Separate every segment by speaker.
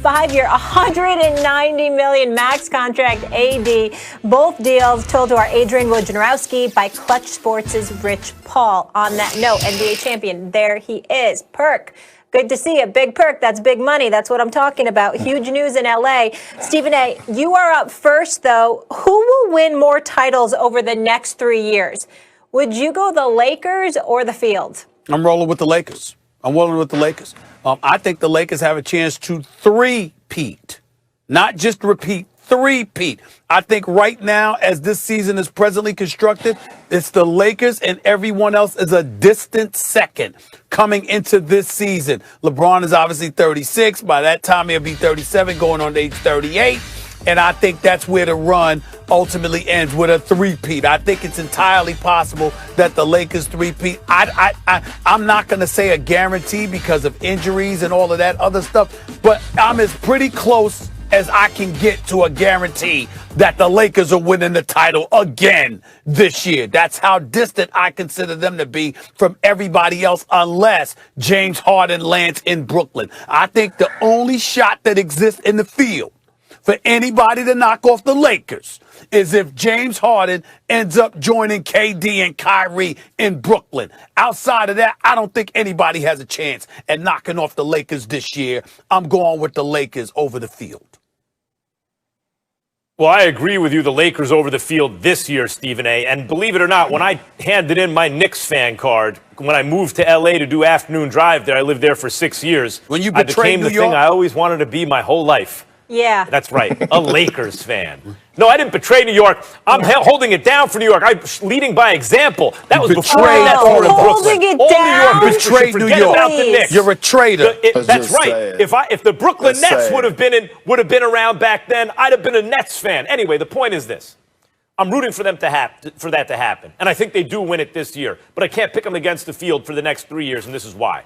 Speaker 1: 5-year, $190 million max contract AD. Both deals told to our Adrian Wojnarowski by Clutch Sports' Rich Paul. On that note, NBA champion, there he is. Perk. Good to see it. Big Perk. That's big money. That's what I'm talking about. Huge news in LA. Stephen A., you are up first, though. Who will win more titles over the next 3 years? Would you go the Lakers or the Field?
Speaker 2: I'm rolling with the Lakers. I think the Lakers have a chance to three-peat, not just repeat, three-peat. I think right now, as this season is presently constructed, it's the Lakers and everyone else is a distant second coming into this season. LeBron is obviously 36. By that time, he'll be 37, going on to age 38. And I think that's where the run ultimately ends, with a three-peat. I think it's entirely possible that the Lakers three-peat. I'm not going to say a guarantee because of injuries and all of that other stuff, but I'm as pretty close as I can get to a guarantee that the Lakers are winning the title again this year. That's how distant I consider them to be from everybody else, unless James Harden lands in Brooklyn. I think the only shot that exists in the field for anybody to knock off the Lakers is if James Harden ends up joining KD and Kyrie in Brooklyn. Outside of that, I don't think anybody has a chance at knocking off the Lakers this year. I'm going with the Lakers over the Field.
Speaker 3: Well, I agree with you, the Lakers over the Field this year, Stephen A. And believe it or not, when I handed in my Knicks fan card, when I moved to L.A. to do afternoon drive there, I lived there for 6 years.
Speaker 2: When you
Speaker 3: I
Speaker 2: betrayed
Speaker 3: became
Speaker 2: New
Speaker 3: the
Speaker 2: York?
Speaker 3: thing I always wanted to be my whole life.
Speaker 1: Yeah.
Speaker 3: That's right, a Lakers fan. No, I didn't betray New York. I'm holding it down for New York. I'm leading by example. That was before the Nets were in Brooklyn.
Speaker 1: Holding it
Speaker 3: All
Speaker 1: down?
Speaker 3: New York betrayed New York. About the Knicks.
Speaker 2: You're a traitor.
Speaker 3: That's right. If the Brooklyn Nets would have been around back then, I'd have been a Nets fan. Anyway, the point is this: I'm rooting for them for that to happen, and I think they do win it this year. But I can't pick them against the Field for the next 3 years, and this is why.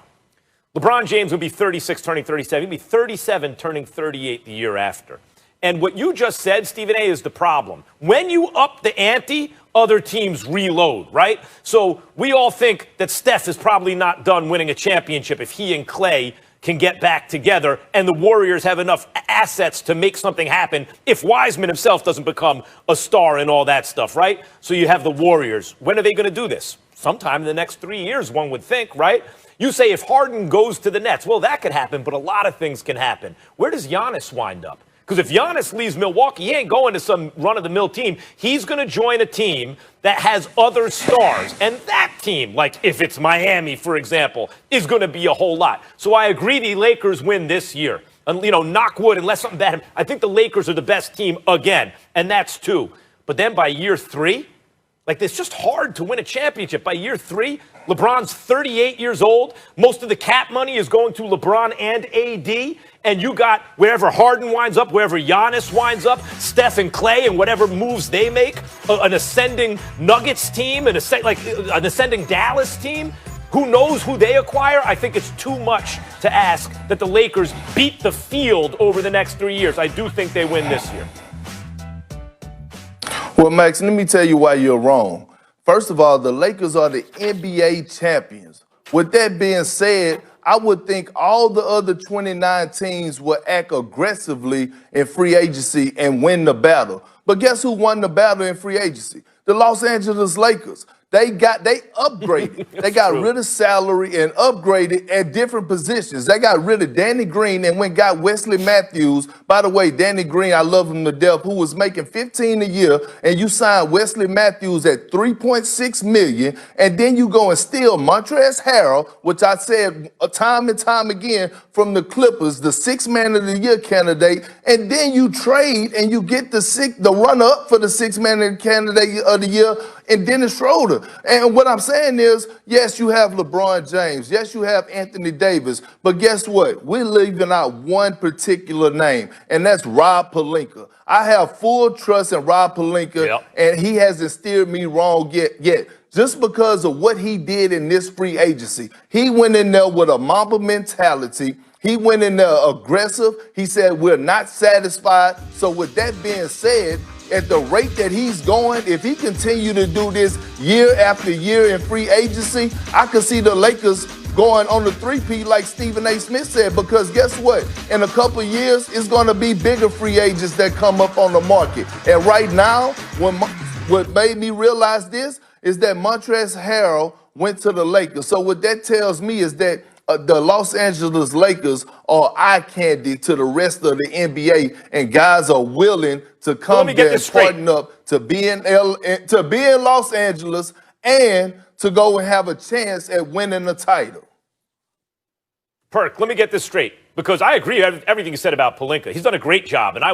Speaker 3: LeBron James will be 36, turning 37. He'll be 37, turning 38 the year after. And what you just said, Stephen A., is the problem. When you up the ante, other teams reload, right? So we all think that Steph is probably not done winning a championship if he and Clay can get back together, and the Warriors have enough assets to make something happen if Wiseman himself doesn't become a star and all that stuff, right? So you have the Warriors. When are they going to do this? Sometime in the next 3 years, one would think, right? You say if Harden goes to the Nets, well, that could happen, but a lot of things can happen. Where does Giannis wind up? Because if Giannis leaves Milwaukee, he ain't going to some run-of-the-mill team. He's going to join a team that has other stars. And that team, like if it's Miami, for example, is going to be a whole lot. So I agree the Lakers win this year. And, knock wood, unless something bad happens. I think the Lakers are the best team again, and that's 2. But then by year 3, it's just hard to win a championship. By year 3, LeBron's 38 years old. Most of the cap money is going to LeBron and AD. And you got wherever Harden winds up, wherever Giannis winds up, Steph and Clay, and whatever moves they make, an ascending Nuggets team, an ascending Dallas team. Who knows who they acquire? I think it's too much to ask that the Lakers beat the Field over the next 3 years. I do think they win this year.
Speaker 4: Well, Max, let me tell you why you're wrong. First of all, the Lakers are the NBA champions. With that being said, I would think all the other 29 teams will act aggressively in free agency and win the battle. But guess who won the battle in free agency? The Los Angeles Lakers. They upgraded. They got rid of salary and upgraded at different positions. They got rid of Danny Green and got Wesley Matthews. By the way, Danny Green, I love him to death, who was making $15 a year, and you signed Wesley Matthews at $3.6 million, and then you go and steal Montrezl Harrell, which I said time and time again from the Clippers, the Sixth Man of the Year candidate, and then you trade and you get the run-up for the Sixth Man of the Candidate of the Year and Dennis Schroeder. And what I'm saying is, yes, you have LeBron James. Yes, you have Anthony Davis. But guess what? We're leaving out one particular name, and that's Rob Pelinka. I have full trust in Rob Pelinka, and he hasn't steered me wrong yet. Just because of what he did in this free agency. He went in there with a Mamba mentality. He went in there aggressive. He said, we're not satisfied. So with that being said, at the rate that he's going, if he continue to do this year after year in free agency, I could see the Lakers going on the three-peat like Stephen A. Smith said, because guess what? In a couple of years, it's going to be bigger free agents that come up on the market. And right now, what made me realize this is that Montrezl Harrell went to the Lakers. So what that tells me is that the Los Angeles Lakers are eye candy to the rest of the NBA, and guys are willing to come there and partner up to be in Los Angeles and to go and have a chance at winning the title.
Speaker 3: Perk, let me get this straight, because I agree with everything you said about Pelinka. He's done a great job, and I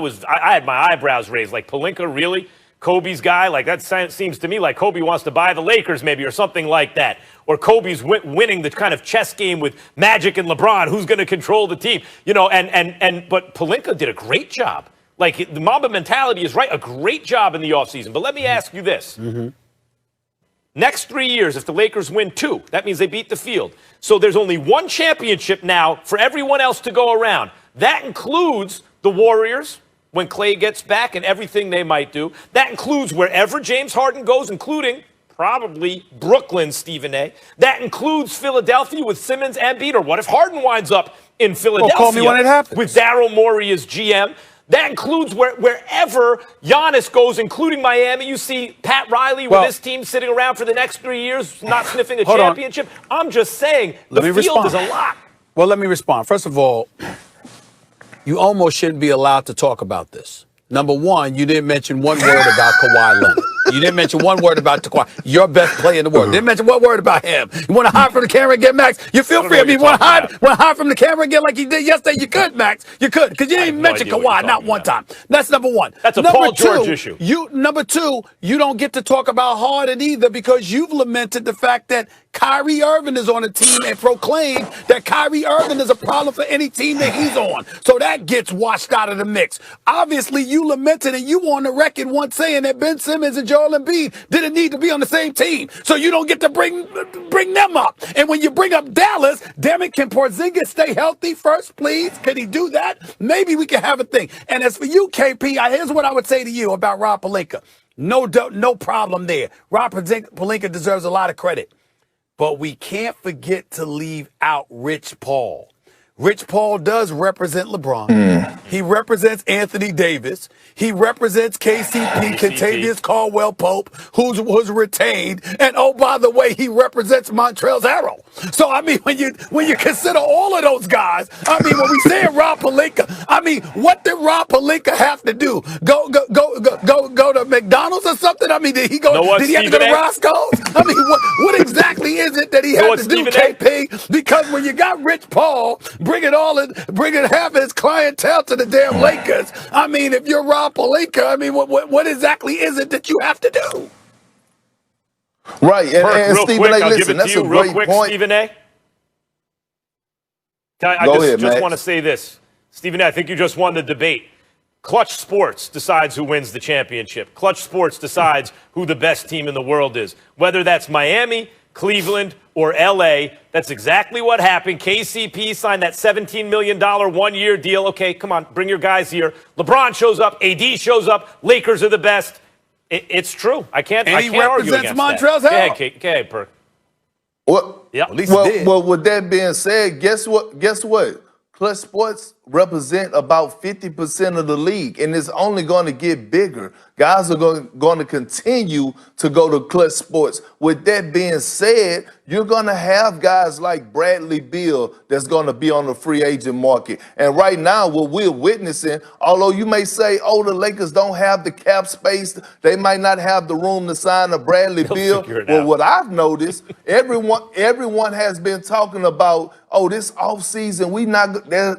Speaker 3: had my eyebrows raised. Like, Pelinka, really? Kobe's guy? Like, that seems to me like Kobe wants to buy the Lakers maybe, or something like that. Or Kobe's winning the kind of chess game with Magic and LeBron. Who's going to control the team? You know, but Pelinka did a great job. Like, the Mamba mentality is right. A great job in the offseason. But let me ask you this. Next 3 years, if the Lakers win 2, that means they beat the field. So there's only one championship now for everyone else to go around. That includes the Warriors when Klay gets back and everything they might do. That includes wherever James Harden goes, including probably Brooklyn, Stephen A. That includes Philadelphia with Simmons and Embiid. Or what if Harden winds up in Philadelphia
Speaker 2: call me when it happens.
Speaker 3: with Daryl Morey as GM? That includes wherever Giannis goes, including Miami. You see Pat Riley with his team sitting around for the next 3 years, not sniffing a championship. I'm just saying the field is a lot.
Speaker 2: Well, let me respond. First of all, you almost shouldn't be allowed to talk about this. Number one, you didn't mention one word about Kawhi Leonard. You didn't mention one word about Kawhi, your best player in the world. Didn't mention one word about him. You want to hide from the camera and get Max? You feel free. I mean, want to hide from the camera again like you did yesterday? You could, Max. You could, because you didn't even mention Kawhi, not one time. That's number one.
Speaker 3: That's a Paul George issue.
Speaker 2: Number two, you don't get to talk about Harden either, because you've lamented the fact that Kyrie Irving is on a team and proclaimed that Kyrie Irving is a problem for any team that he's on. So that gets washed out of the mix. Obviously, you lamented and you on the record once saying that Ben Simmons and Joel Embiid didn't need to be on the same team. So you don't get to bring them up. And when you bring up Dallas, damn it, can Porzingis stay healthy first, please? Can he do that? Maybe we can have a thing. And as for you, KP, here's what I would say to you about Rob Pelinka. No problem there. Rob Pelinka deserves a lot of credit. But we can't forget to leave out Rich Paul. Rich Paul does represent LeBron. He represents Anthony Davis. He represents KCP, Kentavious Caldwell-Pope, who's retained. And oh, by the way, he represents Montrezl Harrell. So I mean, when you consider all of those guys, I mean, when we say Rob Pelinka, I mean, what did Rob Pelinka have to do? Go to McDonald's or something? I mean, did he have to go to Roscoe's? I mean, what exactly is it that he had to do, KP? Because when you got Rich Paul bringing half his clientele to the damn Lakers, I mean, if you're Rob Pelinka, I mean, what exactly is it that you have to do?
Speaker 4: Right, and Stephen A. Listen, that's a great point.
Speaker 3: Stephen A. I just want to say this. Stephen A., I think you just won the debate. Clutch Sports decides who wins the championship. Clutch Sports decides who the best team in the world is. Whether that's Miami, Cleveland, or L.A., that's exactly what happened. KCP signed that $17 million one-year deal. Okay, come on, bring your guys here. LeBron shows up. AD shows up. Lakers are the best. It's true. I can't argue against that.
Speaker 2: And he represents Montrezl Harrell.
Speaker 3: Go ahead, Perk.
Speaker 4: Yeah. Well, with that being said, guess what? Clutch Sports represent about 50% of the league, and it's only going to get bigger. Guys are going to continue to go to Clutch Sports. With that being said, you're going to have guys like Bradley Beal that's going to be on the free agent market. And right now, what we're witnessing, although you may say, oh, the Lakers don't have the cap space, they might not have the room to sign a Bradley Beal. Well, what I've noticed, everyone has been talking about, oh, this offseason,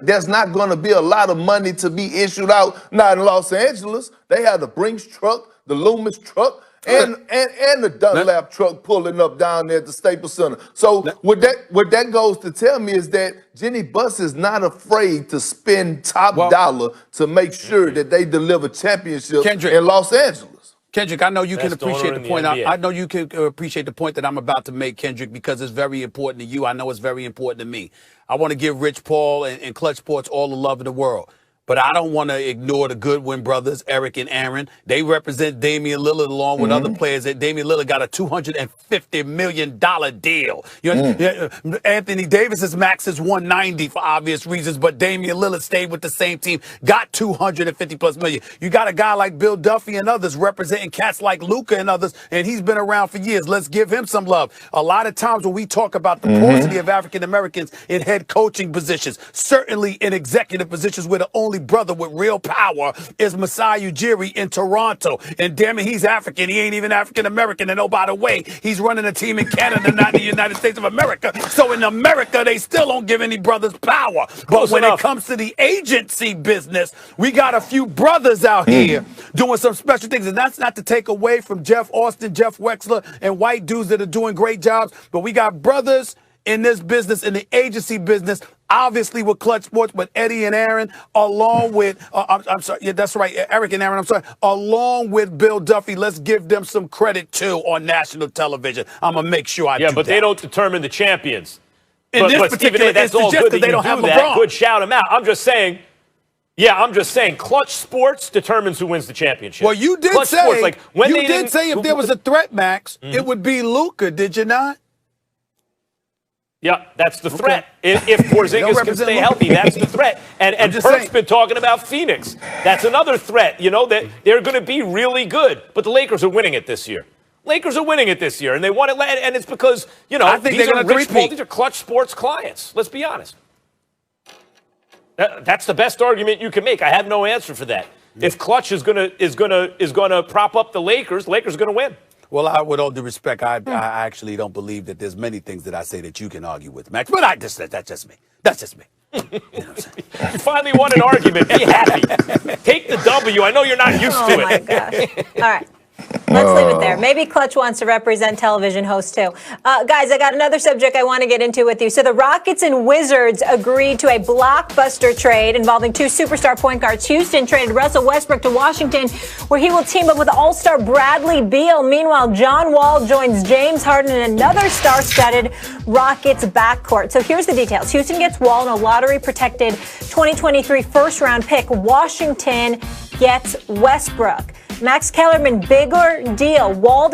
Speaker 4: there's not going to be a lot of money to be issued out. Not in Los Angeles. They have the Brinks truck, the Loomis truck, and the Dunlap truck pulling up down there at the Staples Center. So what that goes to tell me is that Jenny Buss is not afraid to spend top dollar to make sure that they deliver championships in Los Angeles.
Speaker 2: Kendrick, I know you can appreciate the point. I know you can appreciate the point that I'm about to make, Kendrick, because it's very important to you. I know it's very important to me. I want to give Rich Paul and Clutch Sports all the love in the world. But I don't want to ignore the Goodwin brothers, Eric and Aaron. They represent Damian Lillard along with other players. That Damian Lillard got a $250 million deal. You know, Anthony Davis's max is 190 for obvious reasons, but Damian Lillard stayed with the same team, got 250 plus million. You got a guy like Bill Duffy and others representing cats like Luka and others, and he's been around for years. Let's give him some love. A lot of times when we talk about the paucity of African Americans in head coaching positions, certainly in executive positions, where the only brother with real power is Masai Ujiri in Toronto. And damn it, he's African. He ain't even African American. And oh, by the way, he's running a team in Canada, not in the United States of America. So in America, they still don't give any brothers power. But when it comes to the agency business, we got a few brothers out here doing some special things. And that's not to take away from Jeff Austin, Jeff Wexler, and white dudes that are doing great jobs. But we got brothers in this business, in the agency business, obviously with Clutch Sports, but Eddie and Aaron, along with, I'm sorry, yeah, that's right, Eric and Aaron, I'm sorry, along with Bill Duffy. Let's give them some credit, too, on national television. I'm going to make sure I do that.
Speaker 3: Yeah, but they don't determine the champions.
Speaker 2: In this particular
Speaker 3: that's all good that
Speaker 2: they don't have
Speaker 3: that.
Speaker 2: LeBron.
Speaker 3: Good, shout them out. I'm just saying, Clutch Sports determines who wins the championship.
Speaker 2: Well, you did
Speaker 3: Clutch
Speaker 2: say,
Speaker 3: Sports, like, when
Speaker 2: you did say if there was a threat, Max, it would be Luka, did you not?
Speaker 3: Yeah, that's the threat. If Porzingis can stay healthy, that's the threat. And Perk's been talking about Phoenix. That's another threat, you know, that they're going to be really good. But the Lakers are winning it this year. Lakers are winning it this year, and they want it, and it's because, you know, these are Clutch Sports clients. Let's be honest. That's the best argument you can make. I have no answer for that. If Clutch is gonna prop up the Lakers are going to win.
Speaker 2: Well, with all due respect, I actually don't believe that there's many things that I say that you can argue with, Max. But that's just me. That's just me. You know what I'm saying?
Speaker 3: You finally won an argument. Be happy. Take the W. I know you're not used to it.
Speaker 1: Oh, my gosh. All right. Let's leave it there. Maybe Clutch wants to represent television hosts, too. Guys, I got another subject I want to get into with you. So the Rockets and Wizards agreed to a blockbuster trade involving two superstar point guards. Houston traded Russell Westbrook to Washington, where he will team up with All-Star Bradley Beal. Meanwhile, John Wall joins James Harden in another star-studded Rockets backcourt. So here's the details. Houston gets Wall and a lottery-protected 2023 first-round pick. Washington gets Westbrook. Max Kellerman, bigger deal. Wall